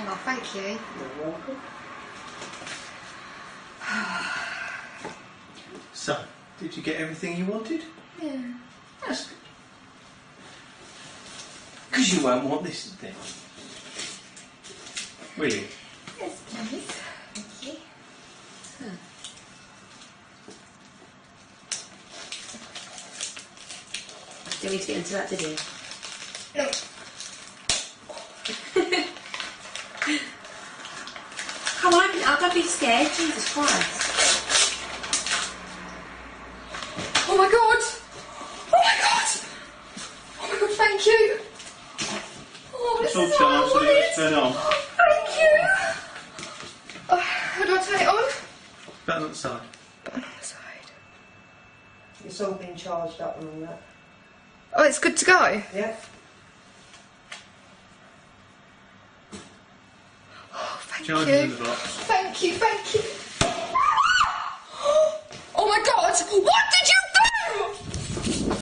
Oh, thank you. You're welcome. So, did you get everything you wanted? Yeah. That's good. Because you won't want this then. Will you? Yes, please. Thank you. Didn't need to get into that, did you? No. Come on, open it up, don't be scared. Jesus Christ. Oh my god! Oh my god! Oh my god, thank you! Oh, this It's all is what I charged, so let's wanted! turn on. Thank you! Oh, how do I turn it on? Button on the side. Button on the side. It's all been charged up and all that. Oh, it's good to go? Yeah. Oh, thank Charge you. it in the box. Thank you, thank you.